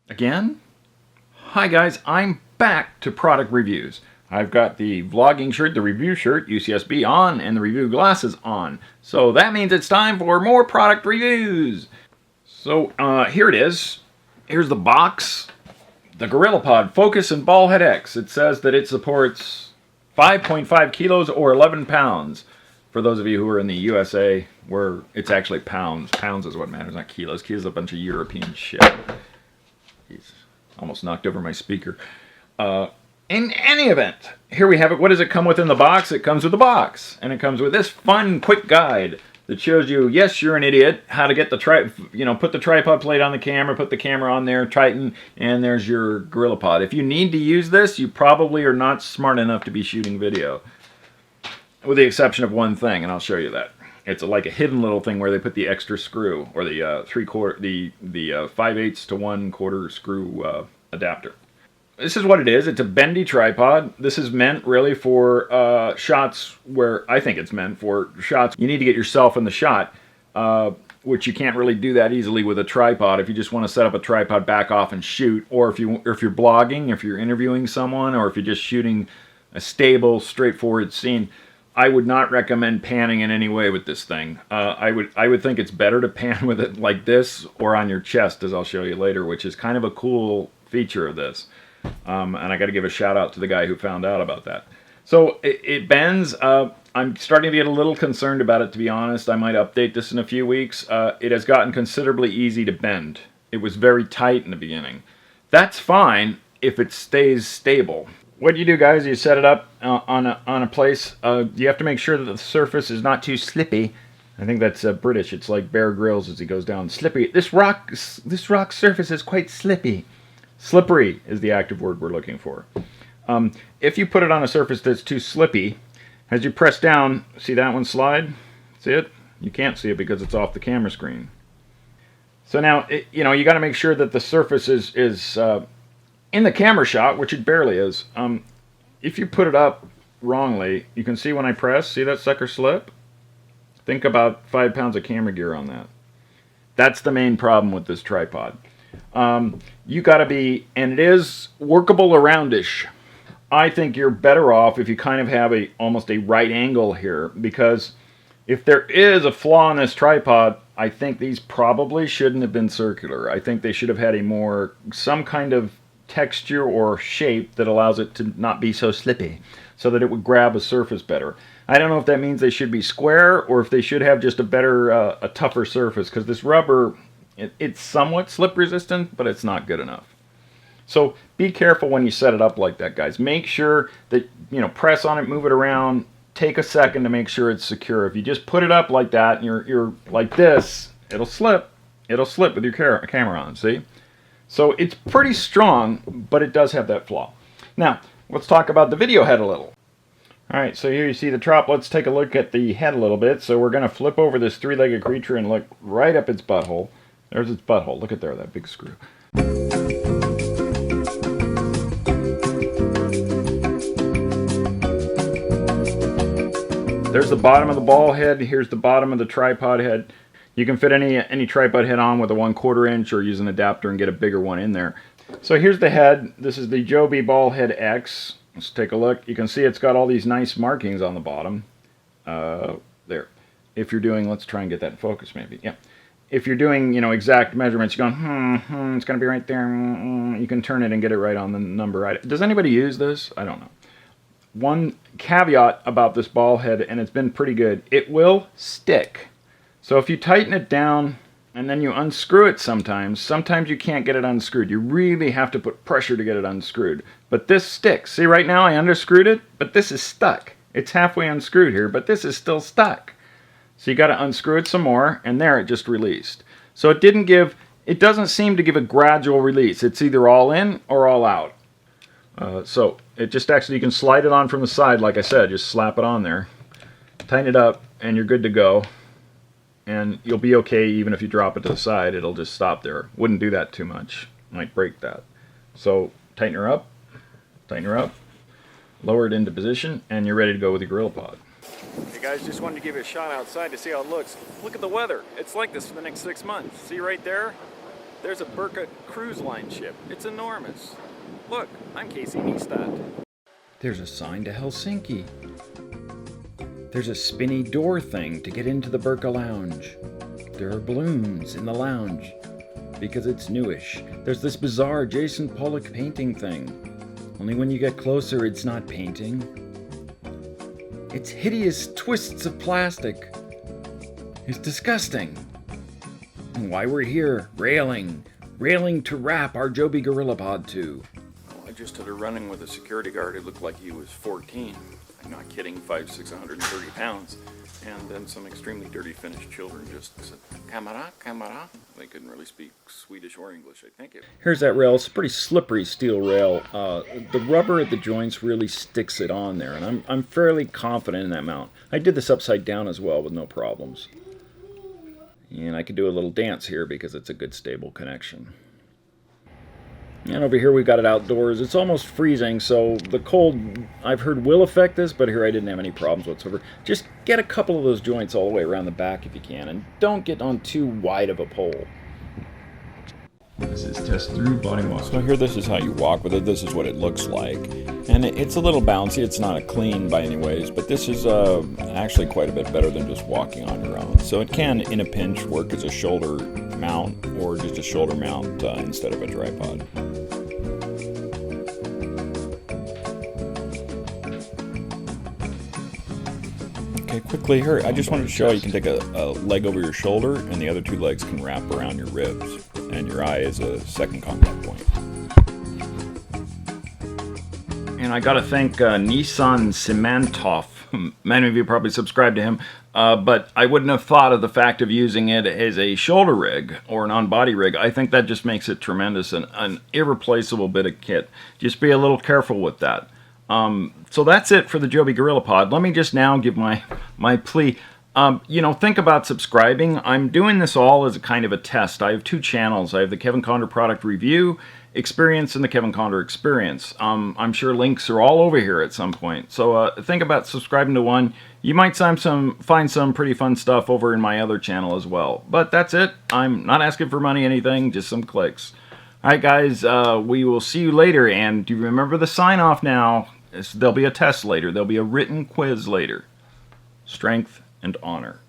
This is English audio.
Again? Hi guys, I'm back to product reviews. I've got the vlogging shirt, the review shirt, UCSB on, and the review glasses on. So that means it's time for more product reviews. So here it is. Here's the box. The GorillaPod Focus and Ball Head X. It says that it supports 5.5 kilos or 11 pounds. For those of you who are in the USA, where it's actually pounds. Pounds is what matters, not kilos. Kilos is a bunch of European shit. He's almost knocked over my speaker. In any event, here we have it. What does it come with in the box? It comes with a box. And it comes with this fun, quick guide that shows you, yes, you're an idiot, how to get the put the tripod plate on the camera, put the camera on there, tighten, and there's your GorillaPod. If you need to use this, you probably are not smart enough to be shooting video. With the exception of one thing, and I'll show you that. It's like a hidden little thing where they put the extra screw, or the 5/8 to 1/4 screw adapter. This is what it is. It's a bendy tripod. This is meant really for shots where I think it's meant for shots you need to get yourself in the shot, which you can't really do that easily with a tripod. If you just want to set up a tripod, back off and shoot, or if you're blogging, if you're interviewing someone, or if you're just shooting a stable, straightforward scene. I would not recommend panning in any way with this thing. I would think it's better to pan with it like this or on your chest, as I'll show you later, which is kind of a cool feature of this. And I got to give a shout out to the guy who found out about that. So it bends. I'm starting to get a little concerned about it, to be honest. I might update this in a few weeks. It has gotten considerably easy to bend. It was very tight in the beginning. That's fine if it stays stable. What you do, guys, you set it up on a place. You have to make sure that the surface is not too slippy. I think that's British. It's like Bear Grylls as he goes down. Slippy. This rock surface is quite slippy. Slippery is the active word we're looking for. If you put it on a surface that's too slippy, as you press down, see that one slide? See it? You can't see it because it's off the camera screen. So now, you got to make sure that the surface is in the camera shot, which it barely is. If you put it up wrongly, you can see when I press, see that sucker slip? Think about 5 pounds of camera gear on that. That's the main problem with this tripod. You gotta be, and it is workable aroundish. I think you're better off if you kind of have almost a right angle here, because if there is a flaw in this tripod, I think these probably shouldn't have been circular. I think they should have had some kind of texture or shape that allows it to not be so slippy, so that it would grab a surface better. I don't know if that means they should be square or if they should have just a tougher surface, because this rubber, it's somewhat slip resistant, but it's not good enough. So be careful when you set it up like that, guys. Make sure that, press on it, move it around, take a second to make sure it's secure. If you just put it up like that and you're like this, it'll slip. It'll slip with your camera on, see? So it's pretty strong, but it does have that flaw. Now, let's talk about the video head a little. Alright, so here you see the trop. Let's take a look at the head a little bit. So we're going to flip over this three-legged creature and look right up its butthole. There's its butthole. Look at there, that big screw. There's the bottom of the ball head. Here's the bottom of the tripod head. You can fit any tripod head on with a 1/4 inch or use an adapter and get a bigger one in there. So here's the head. This is the Joby Ball Head X. Let's take a look. You can see it's got all these nice markings on the bottom. There. If you're doing, let's try and get that in focus maybe. Yeah. If you're doing, exact measurements, you're going, it's going to be right there. You can turn it and get it right on the number. Does anybody use this? I don't know. One caveat about this ball head, and it's been pretty good, it will stick. So if you tighten it down and then you unscrew it sometimes you can't get it unscrewed. You really have to put pressure to get it unscrewed. But this sticks. See, right now I underscrewed it, but this is stuck. It's halfway unscrewed here, but this is still stuck. So you got to unscrew it some more, and there it just released. So it doesn't seem to give a gradual release. It's either all in or all out. So it just actually, you can slide it on from the side, like I said, just slap it on there, tighten it up, and you're good to go. And you'll be okay even if you drop it to the side. It'll just stop there. Wouldn't do that too much. Might break that. So tighten her up, lower it into position, and you're ready to go with your GorillaPod. Hey guys, just wanted to give you a shot outside to see how it looks. Look at the weather. It's like this for the next 6 months. See right there? There's a Burka cruise line ship. It's enormous. Look, I'm Casey Neistat. There's a sign to Helsinki. There's a spinny door thing to get into the Burka lounge. There are balloons in the lounge because it's newish. There's this bizarre Jason Pollock painting thing. Only when you get closer, it's not painting. It's hideous twists of plastic. It's disgusting. And why we're here, railing to wrap our Joby GorillaPod to. I just started running with a security guard. It looked like he was 14. I'm not kidding, 5'6", 130 pounds. And then some extremely dirty Finnish children just said, "Kamera, kamera." They couldn't really speak Swedish or English, I think. Here's that rail. It's a pretty slippery steel rail. The rubber at the joints really sticks it on there, and I'm fairly confident in that mount. I did this upside down as well with no problems. And I could do a little dance here because it's a good stable connection. And over here we've got it outdoors. It's almost freezing, so the cold, I've heard, will affect this, but here I didn't have any problems whatsoever. Just get a couple of those joints all the way around the back if you can, and don't get on too wide of a pole. This is test through body wash. So here, this is how you walk with it. This is what it looks like. And it's a little bouncy. It's not a clean by any ways, but this is actually quite a bit better than just walking on your own. So it can, in a pinch, work as a shoulder mount or just a shoulder mount instead of a tripod. Okay, quickly here, I just wanted to show you can take a leg over your shoulder and the other two legs can wrap around your ribs. And your eye is a second contact point. And I gotta thank Nissan Simantov. Many of you probably subscribe to him, but I wouldn't have thought of the fact of using it as a shoulder rig or an on-body rig. I think that just makes it tremendous and an irreplaceable bit of kit. Just be a little careful with that. So that's it for the Joby GorillaPod. Let me just now give my plea. Think about subscribing. I'm doing this all as a kind of a test. I have two channels. I have the Kevin Condor Product Review Experience and the Kevin Condor Experience. I'm sure links are all over here at some point. So think about subscribing to one. You might find some pretty fun stuff over in my other channel as well. But that's it. I'm not asking for money, anything, just some clicks. All right, guys, we will see you later. And do you remember the sign-off now? There'll be a test later. There'll be a written quiz later. Strength and honor.